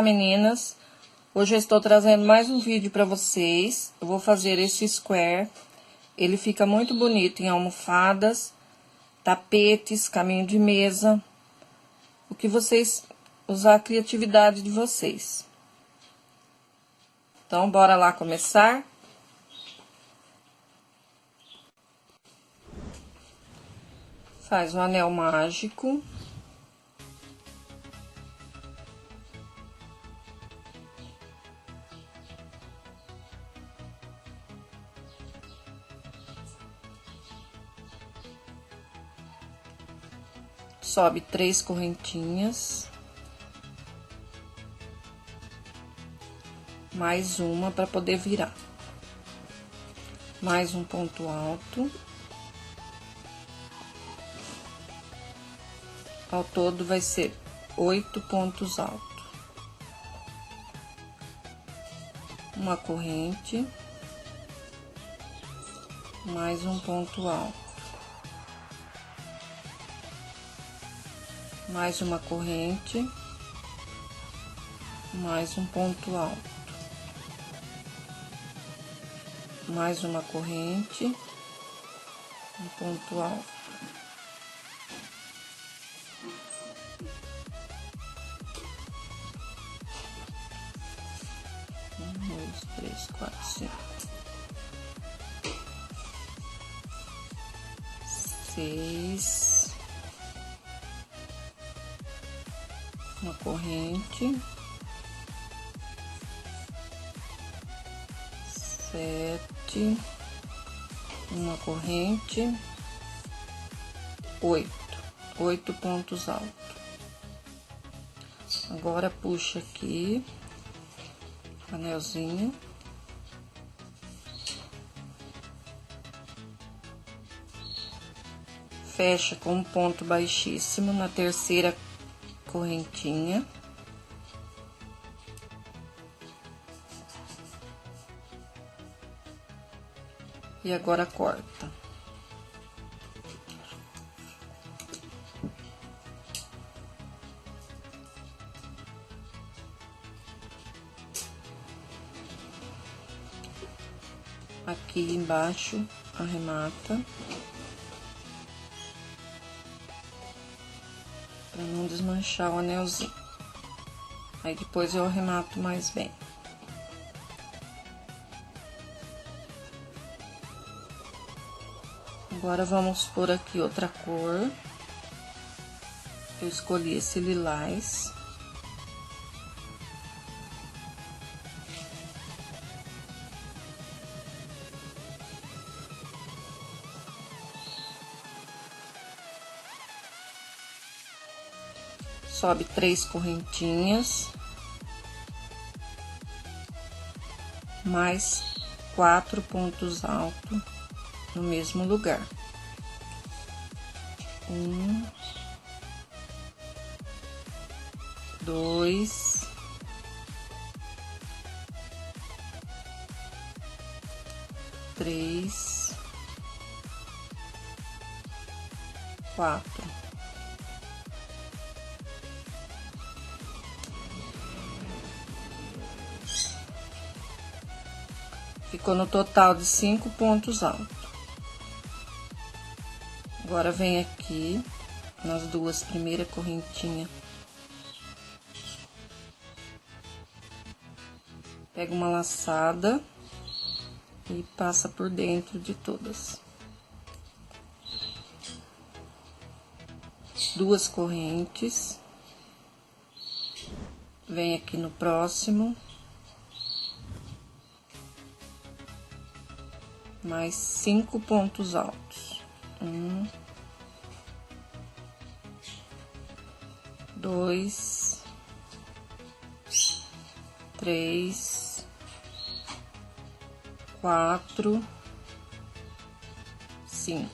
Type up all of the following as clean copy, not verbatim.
meninas? Hoje eu estou trazendo mais um vídeo para vocês. Eu vou fazer esse square. Ele fica muito bonito em almofadas, tapetes, caminho de mesa. O que vocês usar a criatividade de vocês. Então, bora lá começar? Faz um anel mágico. Sobe 3 correntinhas. Mais uma para poder virar. Mais um ponto alto. Ao todo vai ser 8 pontos altos. Uma corrente. Mais um ponto alto. Mais uma corrente. Mais um ponto alto. Mais uma corrente, um ponto alto. Um, dois, três, quatro, cinco. 6. Uma corrente. 7, uma corrente, 8 pontos altos. Agora puxa aqui, anelzinho. Fecha com um ponto baixíssimo na terceira correntinha. E agora corta. Aqui embaixo arremata. Pra não desmanchar o anelzinho. Aí depois eu arremato mais bem. Agora, vamos pôr aqui outra cor. Eu escolhi esse lilás. Sobe 3 correntinhas. Mais 4 pontos altos. No mesmo lugar. 1, 2, 3, 4. Ficou no total de 5 pontos altos. Agora, vem aqui nas duas primeiras correntinhas. Pega uma laçada e passa por dentro de todas. 2 correntes. Vem aqui no próximo. Mais 5 pontos altos. 1, 2, 3, 4, 5.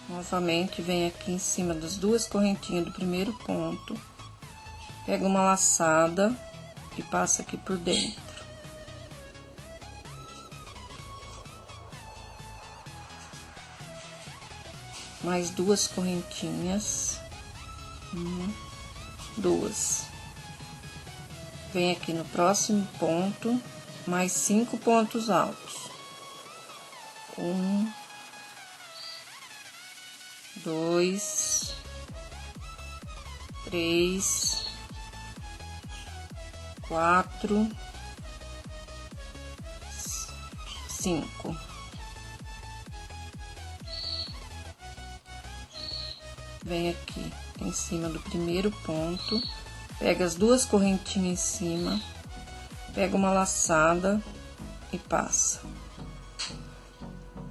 Novamente, vem aqui em cima das duas correntinhas do primeiro ponto, pega uma laçada e passa aqui por dentro. mais 2 correntinhas, 1, 2. Vem aqui no próximo ponto, mais 5 pontos altos, 1, 2, 3, 4, 5. Vem aqui em cima do primeiro ponto, pega as 2 correntinhas em cima, pega uma laçada e passa.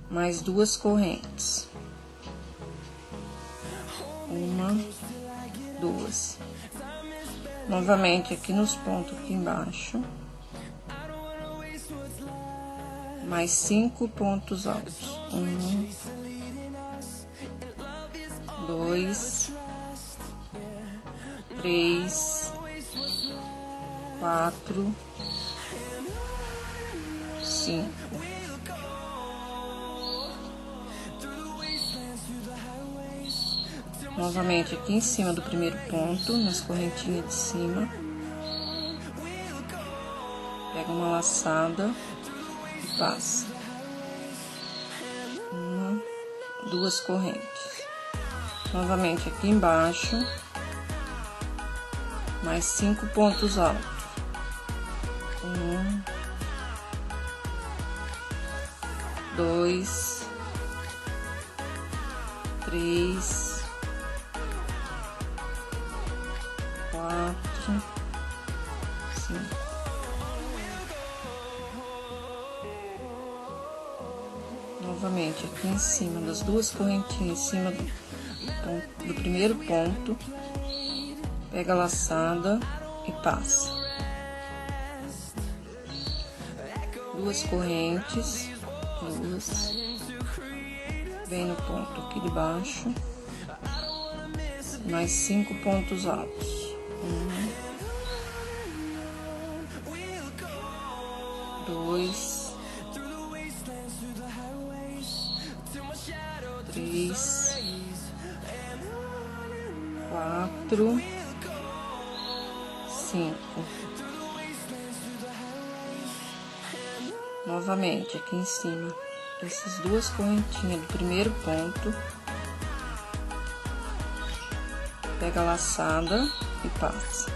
Mais 2 correntes. 1, 2. Novamente aqui nos pontos aqui embaixo. Mais 5 pontos altos. 1, 2, 3, 4, 5. Novamente aqui em cima do primeiro ponto, nas correntinhas de cima. Pega uma laçada e passa. 1, 2 correntes. Novamente aqui embaixo, mais 5 pontos altos. 1, 2, 3, 4, 5. Novamente aqui em cima das 2 correntinhas, em cima do primeiro ponto, pega a laçada e passa. 2 correntes, 2, vem no ponto aqui de baixo, mais 5 pontos altos. 1, 2, 3, 4, 5. Novamente aqui em cima dessas 2 correntinhas do primeiro ponto, pega a laçada e passa.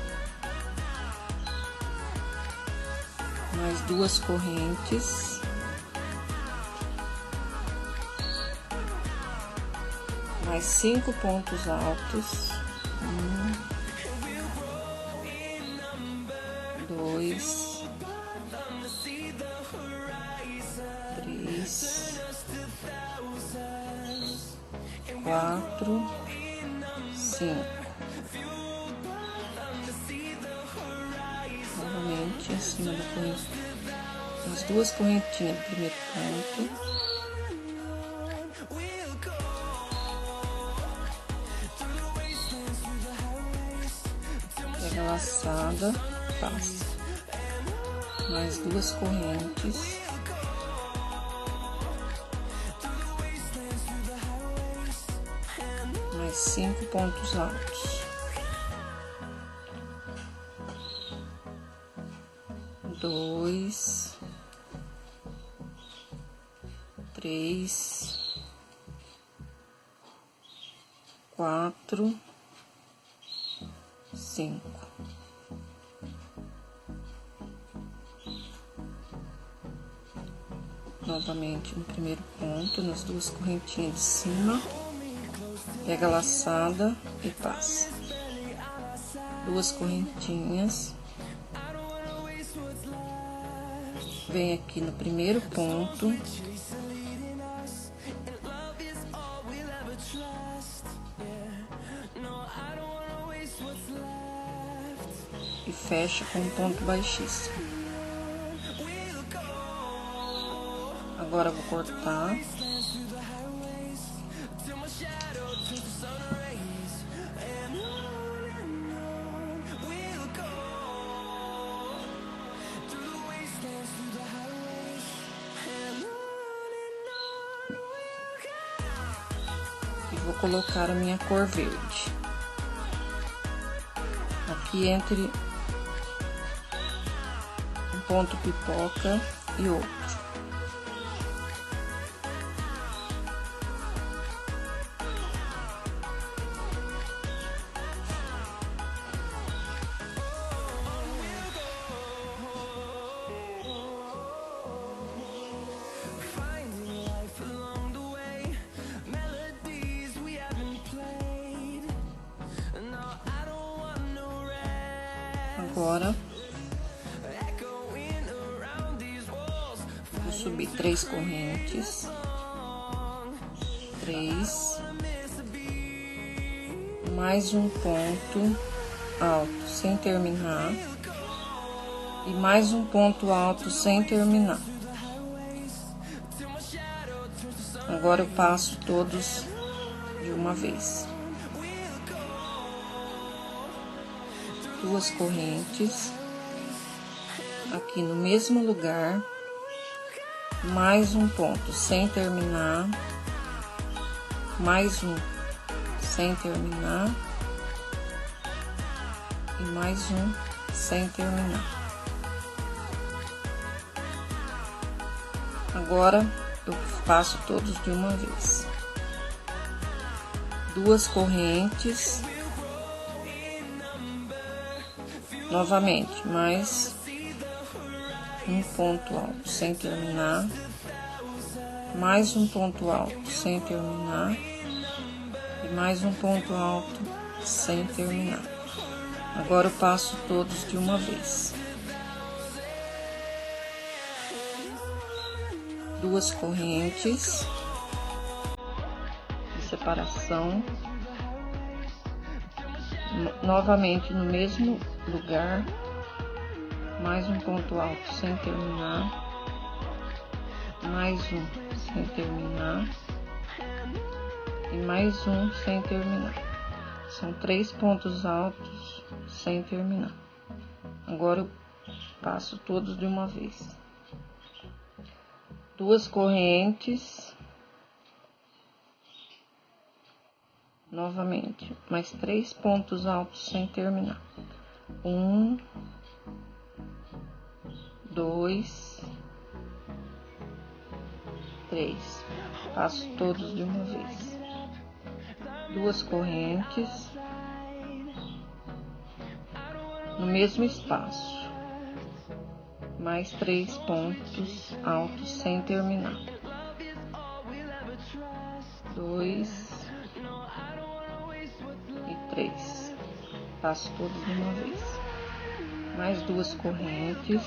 Mais 2 correntes. Mais 5 pontos altos. 1, 2, 3, 4, 5. Novamente, acima da corrente, as 2 correntinhas do primeiro ponto. Pega a laçada, passa. Mais 2 correntes. Mais 5 pontos altos. 2, 3, 4, 5. Novamente no primeiro ponto, nas 2 correntinhas de cima, pega a laçada e passa. 2 correntinhas. Vem aqui no primeiro ponto. E fecha com um ponto baixíssimo. Agora eu vou cortar. colocar a minha cor verde. Aqui entre um ponto pipoca e outro. Agora, vou subir 3 correntes, 3, mais um ponto alto sem terminar, e mais um ponto alto sem terminar. Agora eu passo todos de uma vez. 2 correntes, aqui no mesmo lugar, mais um ponto sem terminar, mais um sem terminar e mais um sem terminar. Agora eu passo todos de uma vez. 2 correntes, novamente, mais um ponto alto sem terminar, mais um ponto alto sem terminar e mais um ponto alto sem terminar. Agora eu passo todos de uma vez. 2 correntes de separação, novamente no mesmo lugar, mais um ponto alto sem terminar, mais um sem terminar e mais um sem terminar. São 3 pontos altos sem terminar. Agora eu passo todos de uma vez. 2 correntes, novamente, mais 3 pontos altos sem terminar. 1, 2, 3. Passo todos de uma vez. 2 correntes no mesmo espaço, mais 3 pontos altos sem terminar. 2 e 3. Passo todos de uma vez. Mais 2 correntes.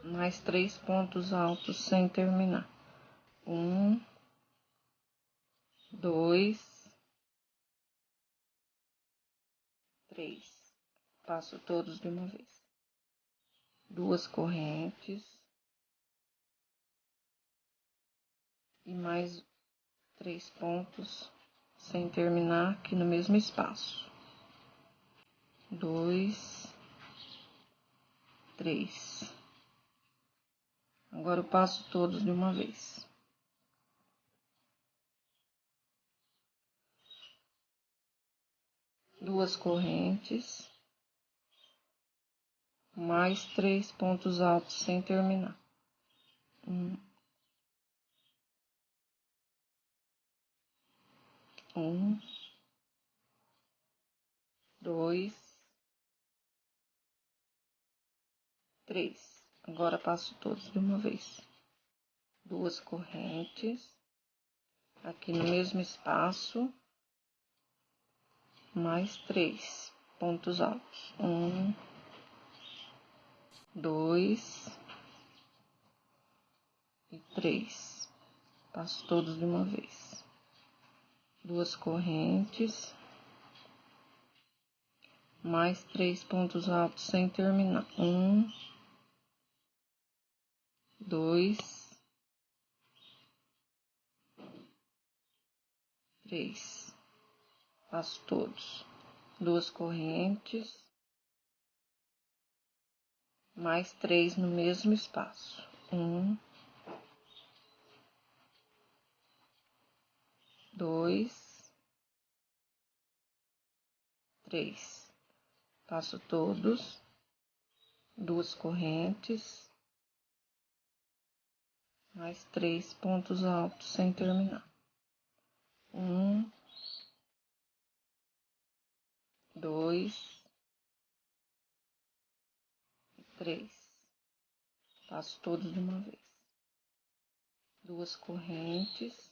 Mais 3 pontos altos sem terminar. 1, 2, 3. Passo todos de uma vez. 2 correntes. E mais 3 pontos sem terminar aqui no mesmo espaço. 2, 3. Agora eu passo todos de uma vez. 2 correntes, mais 3 pontos altos sem terminar. 1, 2, 3. Agora passo todos de uma vez. 2 correntes, aqui no mesmo espaço, mais 3 pontos altos. 1, 2 e 3. Passo todos de uma vez. 2 correntes, mais 3 pontos altos sem terminar. 1, 2, 3. Passo todos. 2 correntes, mais 3 no mesmo espaço. 1, 2, 3. Passo todos, 2 correntes, mais 3 pontos altos sem terminar. 1, 2, 3. Passo todos de uma vez. 2 correntes,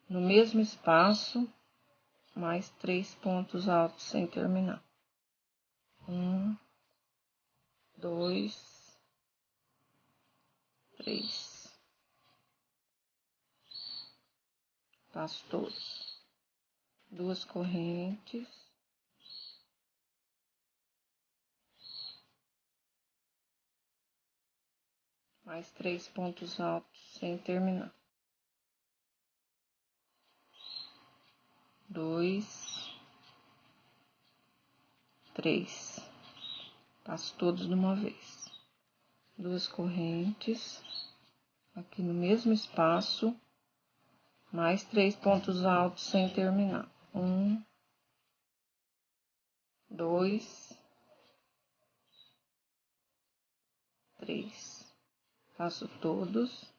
no mesmo espaço, mais 3 pontos altos sem terminar. 1, 2, 3. Passo todos. 2 correntes. Mais 3 pontos altos sem terminar. 2, 3. Passo todos de uma vez. 2 correntes. Aqui no mesmo espaço. Mais 3 pontos altos sem terminar. 1, 2, 3. Faço todos.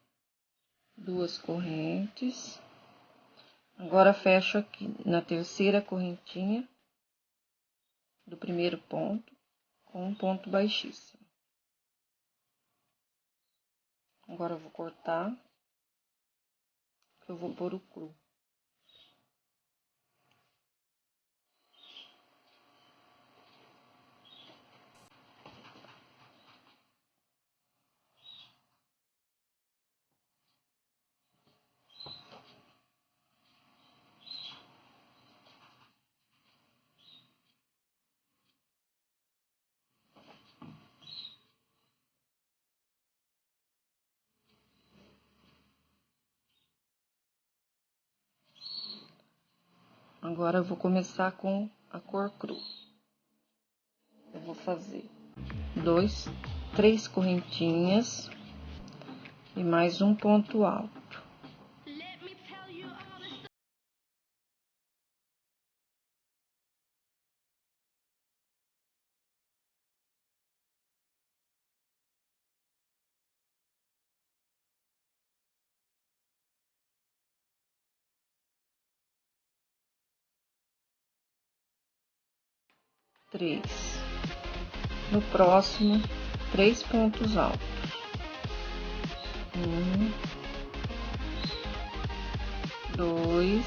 2 correntes. Agora, fecho aqui na terceira correntinha do primeiro ponto com um ponto baixíssimo. Agora, eu vou cortar, que eu vou pôr o cru. Agora, eu vou começar com a cor cru. Eu vou fazer 3 correntinhas e mais um ponto alto. No próximo, 3 pontos altos. 1, 2,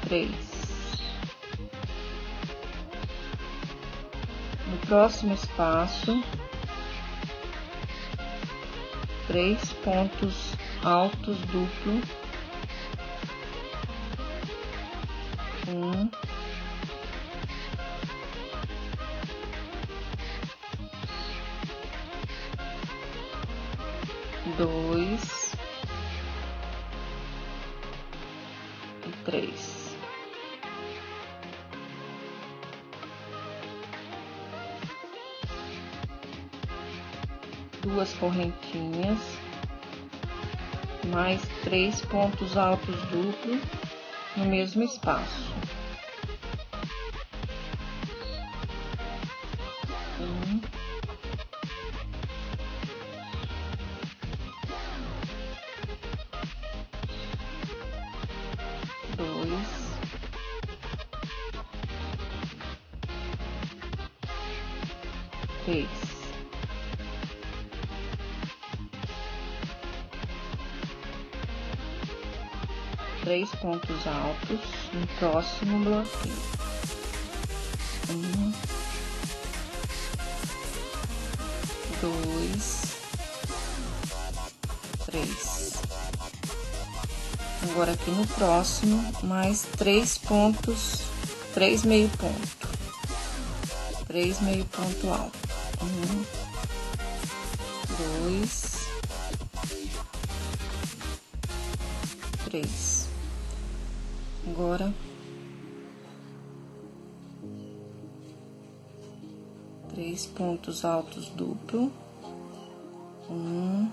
3. No próximo espaço, 3 pontos altos duplo. 1, 2 e 3. Duas correntinhas, mais 3 pontos altos duplos no mesmo espaço. 1, 2, 3. 3 pontos altos no próximo bloquinho. 1, 2, 3. Agora, aqui no próximo, mais 3 pontos, 3 meio ponto. 3 meio ponto alto. 1, 2, 3. Agora, 3 pontos altos duplo. 1,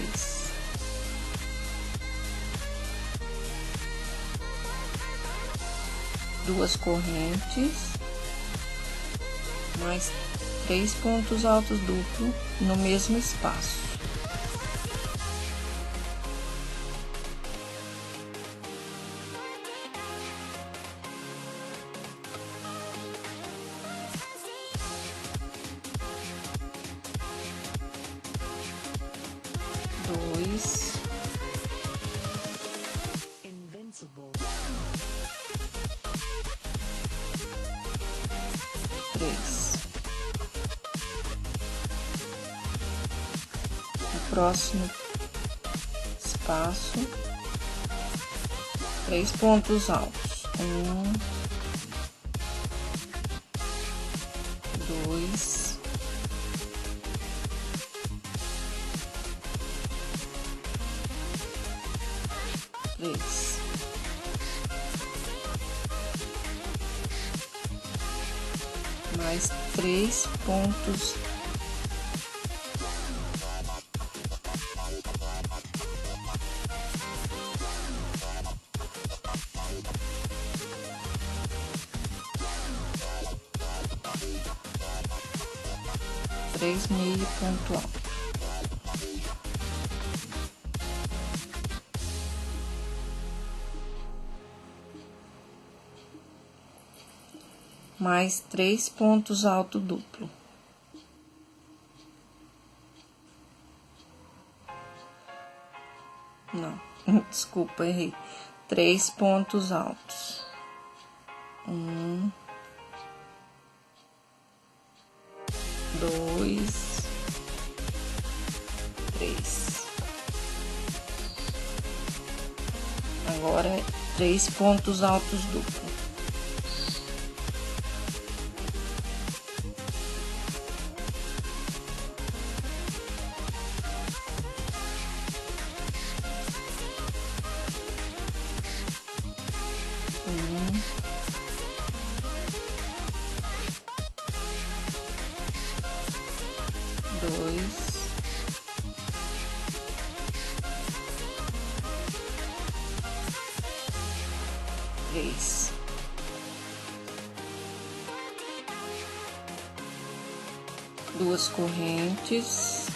3, duas correntes, mais 3 pontos altos duplo no mesmo espaço. Dois, três. No próximo espaço, 3 pontos altos. 1, 2, 3. Mais 3 pontos. Três meio ponto alto. Mais 3 pontos alto duplo. Não, desculpa, errei. 3 pontos altos. 1, 2, 3. Agora, 3 pontos altos duplo. 2, 3. Duas correntes,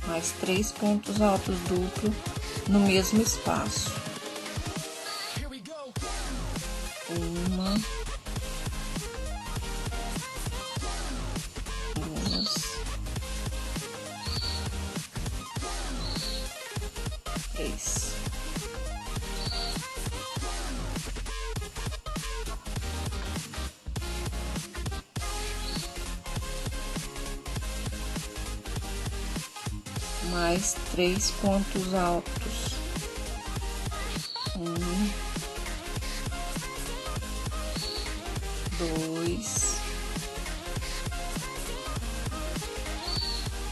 mais 3 pontos altos duplo no mesmo espaço. 1, 2, 3. Mais 3 pontos altos. 1, 2,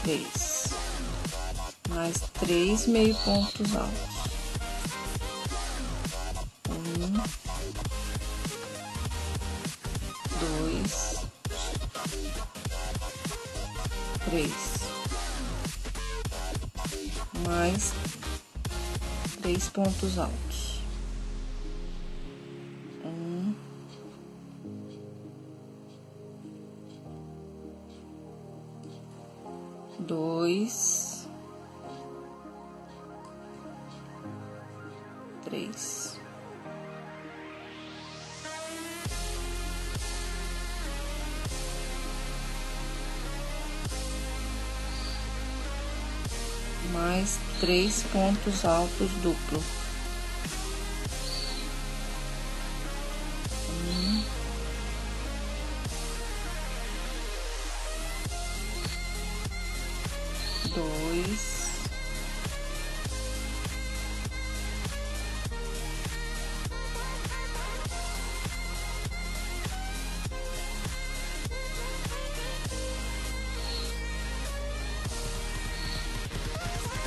3. Mais 3 meio pontos altos. 1, 2, 3. Mais 3 pontos altos. 1, 2, 3. Mais 3 pontos altos duplo. 1, 2,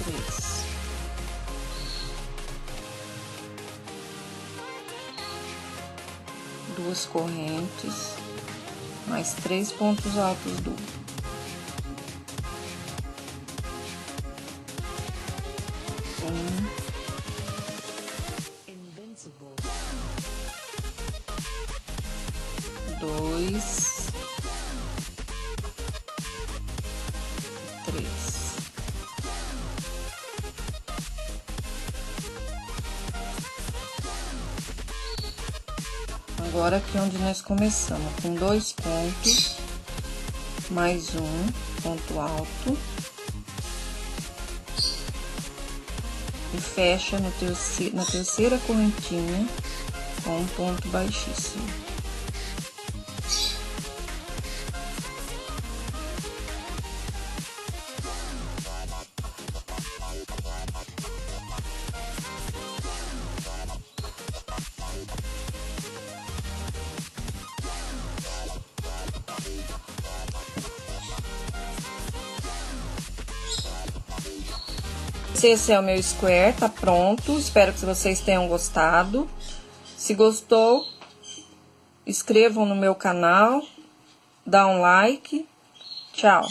3. Duas correntes, mais 3 pontos altos duplo. Dois, três. Agora aqui onde nós começamos, com 2 pontos, mais um ponto alto. E fecha no na terceira correntinha com um ponto baixíssimo. Esse é o meu square, tá pronto. Espero que vocês tenham gostado. Se gostou, inscrevam no meu canal, dá um like. Tchau!